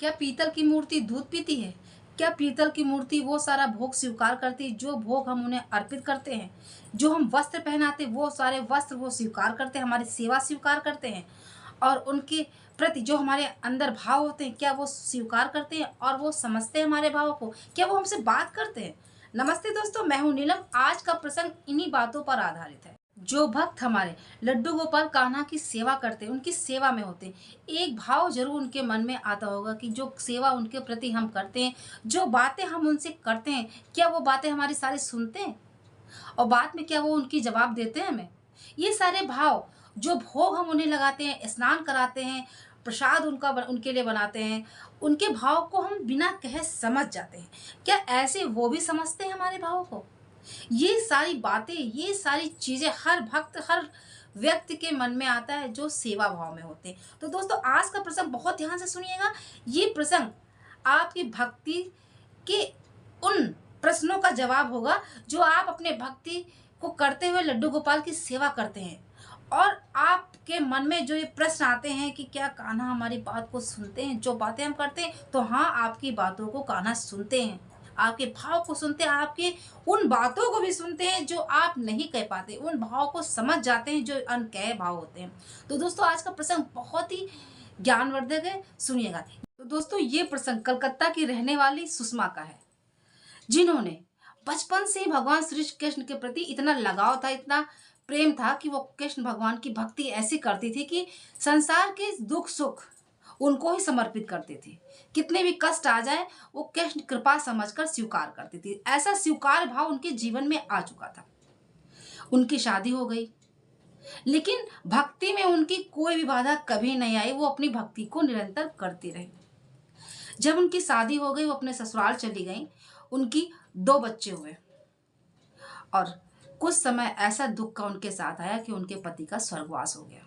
क्या पीतल की मूर्ति दूध पीती है? क्या पीतल की मूर्ति वो सारा भोग स्वीकार करती है जो भोग हम उन्हें अर्पित करते हैं? जो हम वस्त्र पहनाते हैं वो सारे वस्त्र वो स्वीकार करते हैं, हमारी सेवा स्वीकार करते हैं? और उनके प्रति जो हमारे अंदर भाव होते हैं क्या वो स्वीकार करते हैं और वो समझते हैं हमारे भावों को? क्या वो हमसे बात करते हैं? नमस्ते दोस्तों, मैं हूँ नीलम। आज का प्रसंग इन्हीं बातों पर आधारित है। जो भक्त हमारे लड्डू गोपाल कान्हा की सेवा करते हैं, उनकी सेवा में होते हैं, एक भाव ज़रूर उनके मन में आता होगा कि जो सेवा उनके प्रति हम करते हैं, जो बातें हम उनसे करते हैं, क्या वो बातें हमारी सारी सुनते हैं? और बाद में क्या वो उनकी जवाब देते हैं हमें? ये सारे भाव, जो भोग हम उन्हें लगाते हैं, स्नान कराते हैं, प्रसाद उनके लिए बनाते हैं, उनके भाव को हम बिना कहे समझ जाते हैं। क्या ऐसे वो भी समझते हैं हमारे भावों को? ये सारी बातें, ये सारी चीज़ें हर भक्त, हर व्यक्ति के मन में आता है जो सेवा भाव में होते हैं। तो दोस्तों, आज का प्रसंग बहुत ध्यान से सुनिएगा। ये प्रसंग आपकी भक्ति के उन प्रश्नों का जवाब होगा जो आप अपने भक्ति को करते हुए लड्डू गोपाल की सेवा करते हैं। और आपके मन में जो ये प्रश्न आते हैं कि क्या कान्हा हमारी बात को सुनते हैं, जो बातें हम करते हैं? तो हाँ, आपकी बातों को कान्हा सुनते हैं, आपके भाव को सुनते हैं, आपके उन बातों को भी सुनते हैं जो आप नहीं कह पाते, उन भाव को समझ जाते हैं जो अनकहे भाव होते हैं। तो दोस्तों, आज का प्रसंग बहुत ही ज्ञानवर्धक है, सुनिएगा। तो दोस्तों, ये प्रसंग कलकत्ता की रहने वाली सुषमा का है, जिन्होंने बचपन से ही भगवान श्री कृष्ण के प्रति इतना लगाव था, इतना प्रेम था कि वो कृष्ण भगवान की भक्ति ऐसी करती थी कि संसार के दुख सुख उनको ही समर्पित करती थी। कितने भी कष्ट आ जाए वो कृष्ण कृपा समझकर स्वीकार करती थी। ऐसा स्वीकार भाव उनके जीवन में आ चुका था। उनकी शादी हो गई, लेकिन भक्ति में उनकी कोई भी बाधा कभी नहीं आई। वो अपनी भक्ति को निरंतर करती रही। जब उनकी शादी हो गई, वो अपने ससुराल चली गई। उनकी 2 बच्चे हुए और कुछ समय ऐसा दुख का उनके साथ आया कि उनके पति का स्वर्गवास हो गया।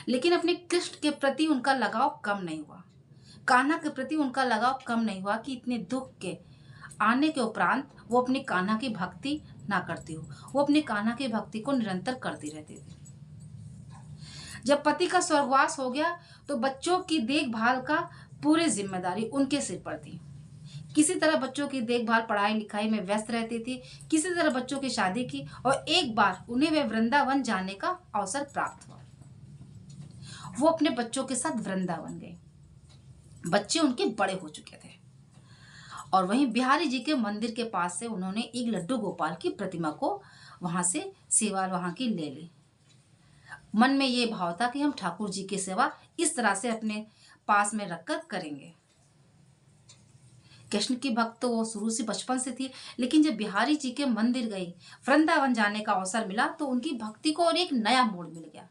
लेकिन अपने कृष्ण के प्रति उनका लगाव कम नहीं हुआ, कान्हा के प्रति उनका लगाव कम नहीं हुआ कि इतने दुख के आने के उपरांत वो अपनी कान्हा की भक्ति ना करती हो। वो अपनी कान्हा की भक्ति को निरंतर करती रहती थी। जब पति का स्वर्गवास हो गया तो बच्चों की देखभाल का पूरी जिम्मेदारी उनके सिर पर थी। किसी तरह बच्चों की देखभाल, पढ़ाई लिखाई में व्यस्त रहती थी। किसी तरह बच्चों की शादी की और एक बार उन्हें वे वृंदावन जाने का अवसर प्राप्त हुआ। वो अपने बच्चों के साथ वृंदावन गए। बच्चे उनके बड़े हो चुके थे और वहीं बिहारी जी के मंदिर के पास से उन्होंने एक लड्डू गोपाल की प्रतिमा को वहां से सेवा वहां की ले ली। मन में ये भाव था कि हम ठाकुर जी की सेवा इस तरह से अपने पास में रखकर करेंगे। कृष्ण की भक्त तो वो शुरू से बचपन से थी, लेकिन जब बिहारी जी के मंदिर गई, वृंदावन जाने का अवसर मिला तो उनकी भक्ति को और एक नया मोड़ मिल गया।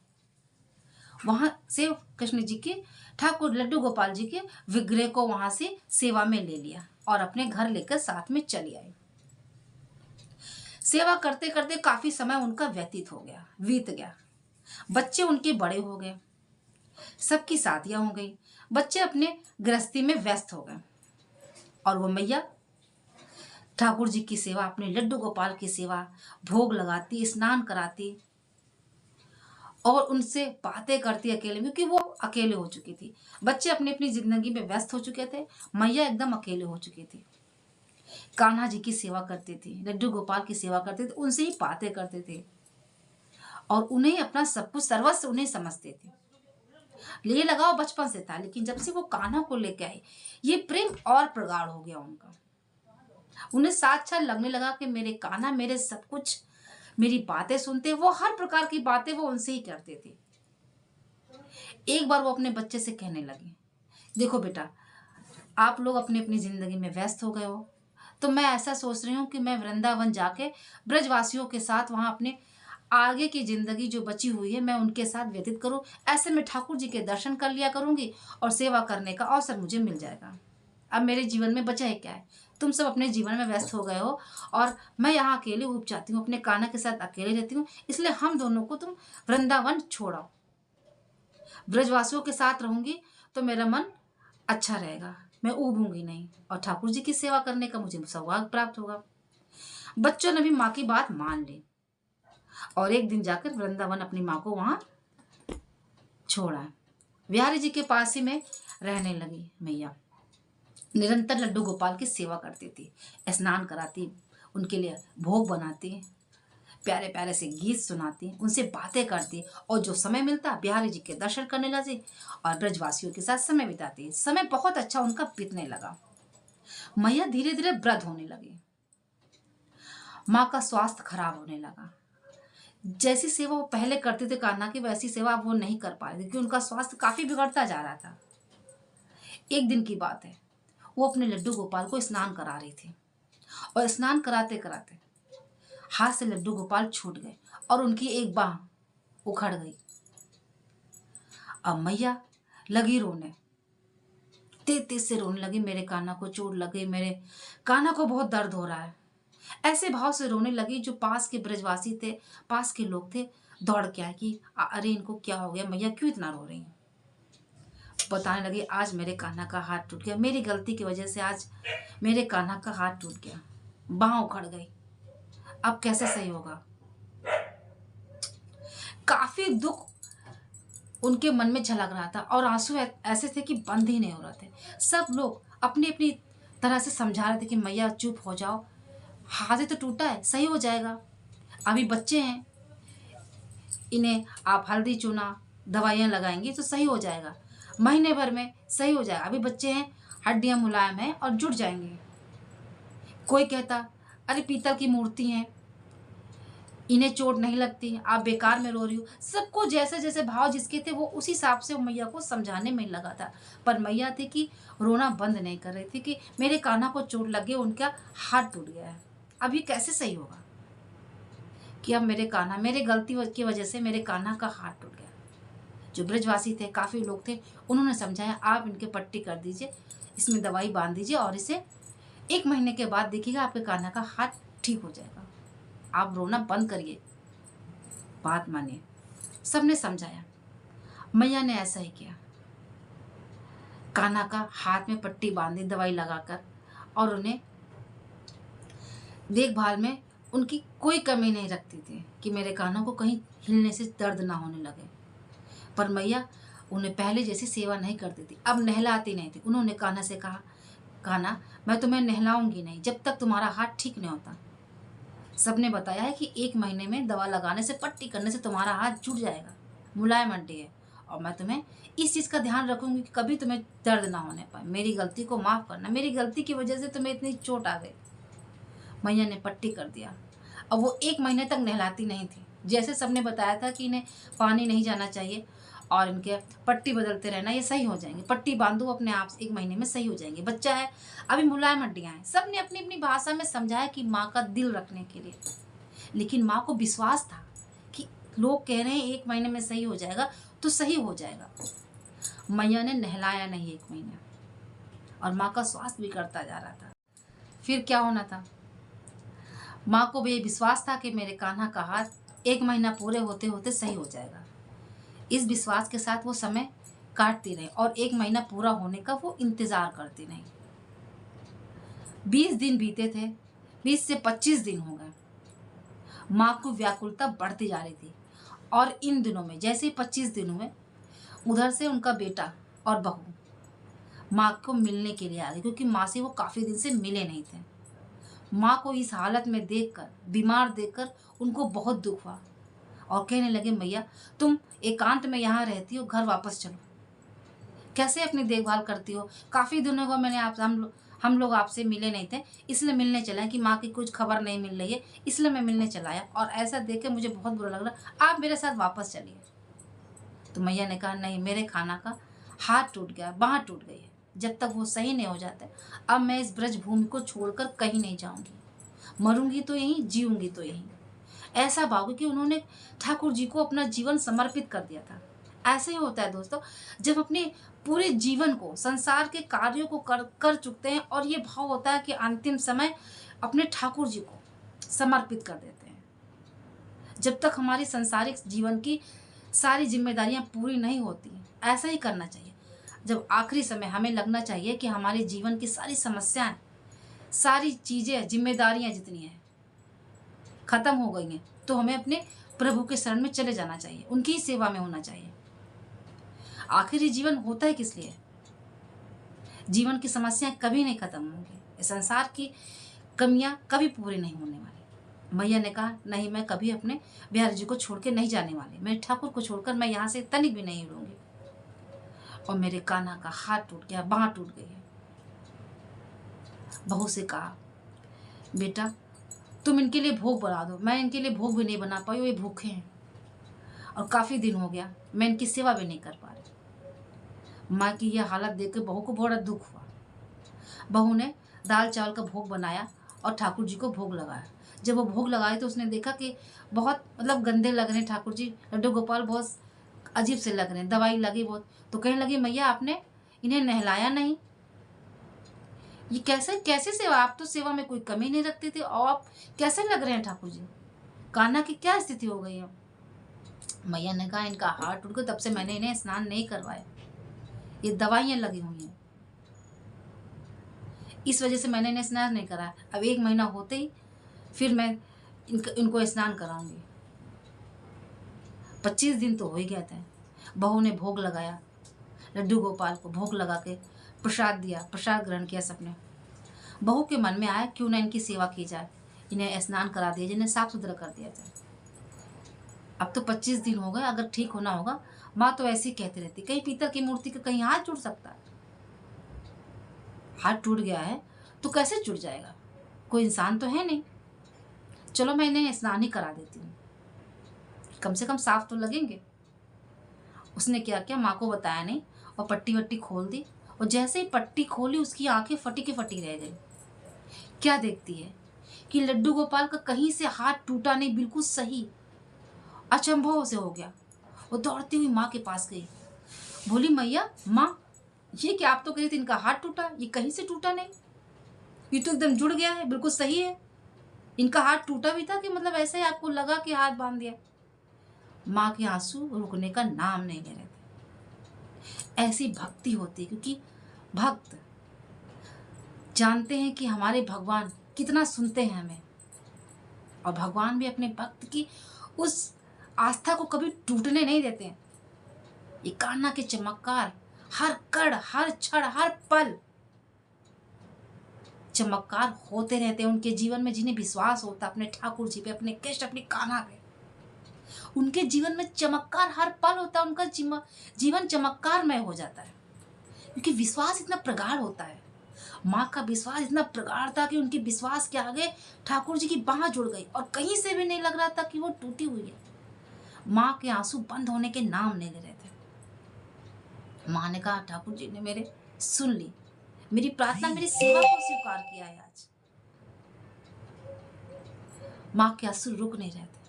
वहां से कृष्ण जी के, ठाकुर लड्डू गोपाल जी के विग्रह को वहां से सेवा में ले लिया और अपने घर लेकर साथ में चली आई। सेवा करते करते काफी समय उनका व्यतीत हो गया, बीत गया। बच्चे उनके बड़े हो गए, सबकी शादियां हो गई, बच्चे अपने गृहस्थी में व्यस्त हो गए और वो मैया ठाकुर जी की सेवा, अपने लड्डू गोपाल की सेवा, भोग लगाती, स्नान कराती और उनसे बातें करती अकेले में, क्योंकि वो अकेले हो चुकी थी। बच्चे अपनी अपनी जिंदगी में व्यस्त हो चुके थे, मैया एकदम अकेले हो चुकी थी। कान्हा जी की सेवा करती थी, लड्डू गोपाल की सेवा करते थे, उनसे ही बातें करते थे और उन्हें अपना सब कुछ, सर्वस्व उन्हें समझते थे। ये लगाव बचपन से था, लेकिन जब से वो कान्हा को लेके आए, ये प्रेम और प्रगाढ़ हो गया उनका। उन्हें साक्षात लगने लगा कि मेरे कान्हा मेरे सब कुछ, मेरी बातें सुनते। वो हर प्रकार की बातें वो उनसे ही करते थे। एक बार वो अपने बच्चे से कहने लगी, देखो बेटा, आप लोग अपनी अपनी जिंदगी में व्यस्त हो गए हो, तो मैं ऐसा सोच रही हूँ कि मैं वृंदावन जाके ब्रजवासियों के साथ वहां अपने आगे की जिंदगी जो बची हुई है मैं उनके साथ व्यतीत करूं। ऐसे में ठाकुर जी के दर्शन कर लिया करूंगी और सेवा करने का अवसर मुझे मिल जाएगा। अब मेरे जीवन में बचा है क्या है? तुम सब अपने जीवन में व्यस्त हो गए हो और मैं यहाँ अकेले उब जाती हूँ, अपने कान्हा के साथ अकेले रहती हूँ। इसलिए हम दोनों को तुम वृंदावन छोड़ाओ, ब्रजवासियों के साथ रहूंगी तो मेरा मन अच्छा रहेगा, मैं ऊबूंगी नहीं और ठाकुर जी की सेवा करने का मुझे सौभाग्य प्राप्त होगा। बच्चों ने भी माँ की बात मान ली और एक दिन जाकर वृंदावन अपनी माँ को वहां छोड़ा। बिहारी जी के पास ही में रहने लगी मैया। निरंतर लड्डू गोपाल की सेवा करती थी, स्नान कराती, उनके लिए भोग बनाती, प्यारे प्यारे से गीत सुनाती, उनसे बातें करती, और जो समय मिलता बिहारी जी के दर्शन करने लगी और ब्रजवासियों के साथ समय बिताती। समय बहुत अच्छा उनका बीतने लगा। मैया धीरे धीरे वृद्ध होने लगी। माँ का स्वास्थ्य खराब होने लगा। जैसी सेवा वो पहले करते थे कान्हा की, वैसी सेवा अब वो नहीं कर पा रहे थे, क्योंकि उनका स्वास्थ्य काफी बिगड़ता जा रहा था। एक दिन की बात है, वो अपने लड्डू गोपाल को स्नान करा रही थी, और स्नान कराते कराते हाथ से लड्डू गोपाल छूट गए और उनकी एक बाह उखड़ गई। अब मैया लगी रोने, तेज तेज से रोने लगी, मेरे कान्हा को चोट लग गई, मेरे कान्हा को बहुत दर्द हो रहा है। ऐसे भाव से रोने लगी, जो पास के ब्रजवासी थे, पास के लोग थे, दौड़ के आए कि अरे इनको क्या हो गया, मैया क्यों इतना रो रही हैं। बताने लगी, आज मेरे कान्हा का हाथ टूट गया, मेरी गलती की वजह से आज मेरे कान्हा का हाथ टूट गया, बाह उखड़ गई, अब कैसे सही होगा। काफी दुख उनके मन में झलक रहा था, और आंसू ऐसे थे कि बंद ही नहीं हो रहे थे। सब लोग अपनी अपनी तरह से समझा रहे थे कि मैया चुप हो जाओ, हाथ ही तो टूटा है, सही हो जाएगा, अभी बच्चे हैं, इन्हें आप हल्दी चूना दवाइयाँ लगाएंगी तो सही हो जाएगा, महीने भर में सही हो जाएगा, अभी बच्चे हैं, हड्डियाँ मुलायम हैं और जुड़ जाएंगे। कोई कहता अरे पीतल की मूर्ति है, इन्हें चोट नहीं लगती, आप बेकार में रो रही हो। सबको जैसे जैसे भाव जिसके थे वो उसी हिसाब से मैया को समझाने में लगा था। पर मैया थी कि रोना बंद नहीं कर रही थी कि मेरे कान्हा को चोट लग गई, उनका हाथ टूट गया है, अब ये कैसे सही होगा कि अब मेरे कान्हा, मेरे गलती की वजह से मेरे कान्हा का हाथ टूट गया। जो ब्रजवासी थे, काफ़ी लोग थे, उन्होंने समझाया आप इनके पट्टी कर दीजिए, इसमें दवाई बांध दीजिए, और इसे 1 महीने के बाद देखिएगा आपके कान्हा का हाथ ठीक हो जाएगा, आप रोना बंद करिए, बात मानिए। सबने समझाया, मैया ने ऐसा ही किया, कान्हा का हाथ में पट्टी बांधी दवाई लगाकर, और उन्हें देखभाल में उनकी कोई कमी नहीं रखती थी कि मेरे कान्हा को कहीं हिलने से दर्द ना होने लगे। पर मैया उन्हें पहले जैसी सेवा नहीं करती थी, अब नहलाती नहीं थी। उन्होंने कान्हा से कहा, कान्हा मैं तुम्हें नहलाऊंगी नहीं जब तक तुम्हारा हाथ ठीक नहीं होता। सबने बताया है कि 1 महीने में दवा लगाने से, पट्टी करने से तुम्हारा हाथ जुड़ जाएगा, मुलायम हड्डी है, और मैं तुम्हें इस चीज़ का ध्यान रखूंगी कि कभी तुम्हें दर्द ना होने पाए। मेरी गलती को माफ़ करना, मेरी गलती की वजह से तुम्हें इतनी चोट आ गई। मैया ने पट्टी कर दिया। अब वो 1 महीने तक नहलाती नहीं थी, जैसे सबने बताया था कि इन्हें पानी नहीं जाना चाहिए और इनके पट्टी बदलते रहना, ये सही हो जाएंगे, पट्टी बांधो अपने आप से 1 महीने में सही हो जाएंगे, बच्चा है, अभी मुलायम हड्डियाँ हैं। सबने अपनी अपनी भाषा में समझाया कि माँ का दिल रखने के लिए। लेकिन माँ को विश्वास था कि लोग कह रहे हैं 1 महीने में सही हो जाएगा तो सही हो जाएगा। मैया ने नहलाया नहीं 1 महीने, और माँ का स्वास्थ्य बिगड़ता जा रहा था। फिर क्या होना था, माँ को भी विश्वास था कि मेरे कान्हा का हाथ 1 महीना पूरे होते होते सही हो जाएगा। इस विश्वास के साथ वो समय काटती रही, और 1 महीना पूरा होने का वो इंतजार करती रही। 20 दिन बीते थे, 20 से 25 दिन हो गए। माँ को व्याकुलता बढ़ती जा रही थी, और इन दिनों में जैसे 25 दिन हुए, उधर से उनका बेटा और बहू माँ को मिलने के लिए आ गए, क्योंकि माँ से वो काफ़ी दिन से मिले नहीं थे। माँ को इस हालत में देखकर, बीमार देखकर उनको बहुत दुख हुआ, और कहने लगे, मैया तुम एकांत में यहाँ रहती हो, घर वापस चलो, कैसे अपनी देखभाल करती हो, काफ़ी दिनों को मैंने आप हम लोग आपसे मिले नहीं थे, इसलिए मिलने चला कि माँ की कुछ खबर नहीं मिल रही है, इसलिए मैं मिलने चला आया, और ऐसा देख के मुझे बहुत बुरा लग रहा, आप मेरे साथ वापस चलिए। तो मैया ने कहा, नहीं, मेरे खाना का हाथ टूट गया, बाँह टूट गई है, जब तक वो सही नहीं हो जाते, अब मैं इस ब्रज भूमि को छोड़कर कहीं नहीं जाऊंगी, मरूंगी तो यहीं, जीऊंगी तो यहीं। ऐसा भाव कि उन्होंने ठाकुर जी को अपना जीवन समर्पित कर दिया था। ऐसे ही होता है दोस्तों, जब अपने पूरे जीवन को, संसार के कार्यों को कर चुकते हैं, और ये भाव होता है कि अंतिम समय अपने ठाकुर जी को समर्पित कर देते हैं। जब तक हमारी संसारिक जीवन की सारी जिम्मेदारियां पूरी नहीं होती, ऐसा ही करना चाहिए। जब आखिरी समय हमें लगना चाहिए कि हमारे जीवन की सारी समस्याएं, सारी चीज़ें, जिम्मेदारियां जितनी हैं खत्म हो गई हैं, तो हमें अपने प्रभु के शरण में चले जाना चाहिए, उनकी ही सेवा में होना चाहिए। आखिर ये जीवन होता है किस लिए? जीवन की समस्याएं कभी नहीं खत्म होंगी, इस संसार की कमियां कभी पूरी नहीं होने वाली। मैया ने कहा, नहीं, मैं कभी अपने बिहारी जी को छोड़ के नहीं जाने वाली, मैं ठाकुर को छोड़कर मैं यहाँ से तनिक भी नहीं हिलूंगी। और मेरे कान्हा का हाथ टूट गया, बांह टूट गई है। बहू से कहा, बेटा तुम इनके लिए भोग बना दो, मैं इनके लिए भोग भी नहीं बना पाई, ये भूखे हैं और काफ़ी दिन हो गया मैं इनकी सेवा भी नहीं कर पा रही। माँ की यह हालत देख के बहू को बड़ा दुख हुआ। बहू ने दाल चावल का भोग बनाया और ठाकुर जी को भोग लगाया। जब वो भोग लगाए तो उसने देखा कि बहुत गंदे लग रहे हैं ठाकुर जी, लड्डू गोपाल बहुत अजीब से लग रहे हैं, दवाई लगी बहुत। तो कहने लगी, मैया आपने इन्हें नहलाया नहीं, ये कैसे कैसे सेवा, आप तो सेवा में कोई कमी नहीं रखते थे और आप कैसे लग रहे हैं ठाकुर जी, कान्हा की क्या स्थिति हो गई है? मैया ने कहा, इनका हाथ टूट गया, तब से मैंने इन्हें स्नान नहीं करवाया, ये दवाइयाँ लगी हुई हैं, इस वजह से मैंने इन्हें स्नान नहीं कराया। अब 1 महीना होते ही फिर मैं इनको स्नान कराऊंगी। 25 दिन तो हो ही गए थे। बहू ने भोग लगाया, लड्डू गोपाल को भोग लगा के प्रसाद दिया, प्रसाद ग्रहण किया सबने। बहू के मन में आया, क्यों ना इनकी सेवा की जाए, इन्हें स्नान करा दिया, जिन्हें साफ सुथरा कर दिया जाए। अब तो 25 दिन हो गए, अगर ठीक होना होगा। माँ तो ऐसे ही कहती रहती, कहीं पीतल की मूर्ति का कहीं हाथ टूट सकता है? हाथ टूट गया है तो कैसे टूट जाएगा, कोई इंसान तो है नहीं, चलो मैं इन्हें स्नान ही करा देती हूँ, कम से कम साफ तो लगेंगे। उसने क्या किया, माँ को बताया नहीं और पट्टी वट्टी खोल दी। और जैसे ही पट्टी खोली उसकी आंखें फटी की फटी रह गई। क्या देखती है कि लड्डू गोपाल का कहीं से हाथ टूटा नहीं, बिल्कुल सही। अचंभव से हो गया। वो दौड़ती हुई माँ के पास गई, बोली, मैया, माँ, ये क्या, आप तो कही थी इनका हाथ टूटा, ये कहीं से टूटा नहीं, ये तो एकदम जुड़ गया है, बिल्कुल सही है। इनका हाथ टूटा भी था कि ऐसे ही आपको लगा कि हाथ बांध दिया? माँ के आंसू रुकने का नाम नहीं ले रहे थे। ऐसी भक्ति होती, क्योंकि भक्त जानते हैं कि हमारे भगवान कितना सुनते हैं हमें, और भगवान भी अपने भक्त की उस आस्था को कभी टूटने नहीं देते हैं। ये कान्हा के चमत्कार हर कड़, हर क्षण, हर पल चमत्कार होते रहते हैं उनके जीवन में। जिन्हें विश्वास होता अपने ठाकुर जी पे, अपने कृष्ण, अपनी कान्हा पे, उनके जीवन में चमत्कार हर पल होता है। उनका जीवन चमत्कारमय हो जाता है, क्योंकि विश्वास इतना प्रगाढ़ होता है। माँ का विश्वास इतना प्रगाढ़ था कि उनके विश्वास के आगे ठाकुर जी की बाह जुड़ गई और कहीं से भी नहीं लग रहा था कि वो टूटी हुई है। माँ के आंसू बंद होने के नाम नहीं ले रहे थे। माँ ने कहा, ठाकुर जी ने मेरे सुन ली, मेरी प्रार्थना, मेरी सेवा को स्वीकार किया है आज। माँ के आंसू रुक नहीं रहे थे।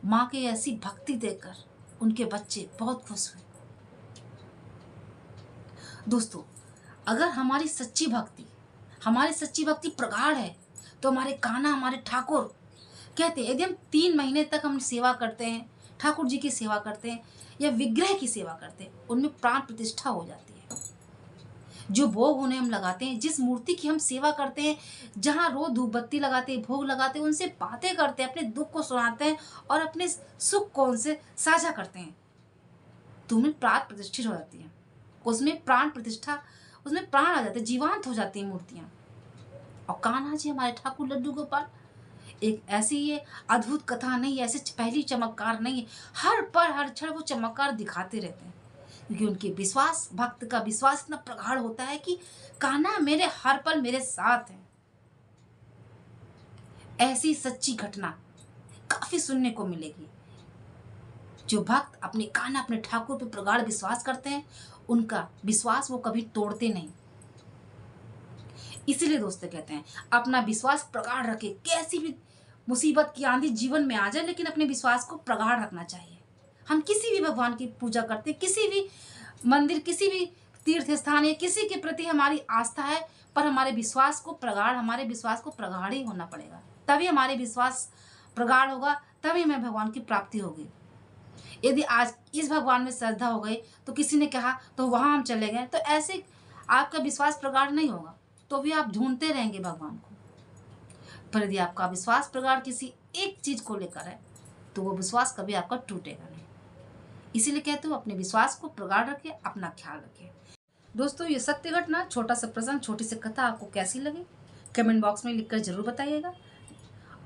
माँ के ऐसी भक्ति देखकर उनके बच्चे बहुत खुश हुए। दोस्तों, अगर हमारी सच्ची भक्ति प्रगाढ़ है तो हमारे कान्हा, हमारे ठाकुर कहते हैं, यदि हम 3 महीने तक हम सेवा करते हैं, ठाकुर जी की सेवा करते हैं या विग्रह की सेवा करते हैं, उनमें प्राण प्रतिष्ठा हो जाती है। जो भोग उन्हें हम लगाते हैं, जिस मूर्ति की हम सेवा करते हैं, जहाँ रोज धूप बत्ती लगाते हैं, भोग लगाते हैं, उनसे बातें करते हैं, अपने दुख को सुनाते हैं और अपने सुख को उनसे साझा करते हैं, तो उनमें प्राण प्रतिष्ठित हो जाती है। उसमें प्राण प्रतिष्ठा, उसमें प्राण आ जाते हैं, जीवंत हो जाती हैं मूर्तियाँ। और कान्हा जी, हमारे ठाकुर लड्डू गोपाल, एक ऐसी ये अद्भुत कथा नहीं, ऐसे पहली चमत्कार नहीं है, हर पल हर क्षण वो चमत्कार दिखाते रहते हैं, क्योंकि उनके विश्वास, भक्त का विश्वास इतना प्रगाढ़ होता है कि कान्हा मेरे हर पल मेरे साथ है। ऐसी सच्ची घटना काफी सुनने को मिलेगी। जो भक्त अपने कान्हा, अपने ठाकुर पे प्रगाढ़ विश्वास करते हैं, उनका विश्वास वो कभी तोड़ते नहीं। इसीलिए दोस्तों कहते हैं, अपना विश्वास प्रगाढ़ रखे। कैसी भी मुसीबत की आंधी जीवन में आ जाए, लेकिन अपने विश्वास को प्रगाढ़ रखना चाहिए। हम किसी भी भगवान की पूजा करते, किसी भी मंदिर, किसी भी तीर्थ स्थान या किसी के प्रति हमारी आस्था है, पर हमारे विश्वास को प्रगाढ़ ही होना पड़ेगा। तभी हमारे विश्वास प्रगाढ़ होगा, तभी हमें भगवान की प्राप्ति होगी। यदि आज इस भगवान में श्रद्धा हो गई तो किसी ने कहा तो वहां हम चले गए, तो ऐसे आपका विश्वास प्रगाढ़ नहीं होगा, तो भी आप ढूंढते रहेंगे भगवान को। पर यदि आपका विश्वास प्रगाढ़ किसी एक चीज को लेकर है, तो वो विश्वास कभी आपका टूटेगा नहीं। इसीलिए कहते हो अपने विश्वास को प्रगाढ़ रखें, अपना ख्याल रखें। दोस्तों, ये सत्य घटना, छोटा सा प्रसंग, छोटी सी कथा आपको कैसी लगी कमेंट बॉक्स में लिखकर जरूर बताइएगा।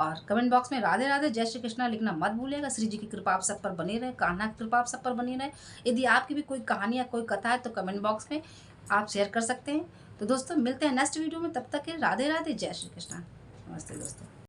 और कमेंट बॉक्स में राधे राधे जय श्री कृष्णा लिखना मत भूलिएगा। श्री जी की कृपा आप सब पर बनी रहे, कान्हा की कृपा आप सब पर बनी रहे। यदि आपकी भी कोई कहानी या कोई कथा है तो कमेंट बॉक्स में आप शेयर कर सकते हैं। तो दोस्तों, मिलते हैं नेक्स्ट वीडियो में, तब तक के राधे राधे जय श्री कृष्णा। नमस्ते दोस्तों।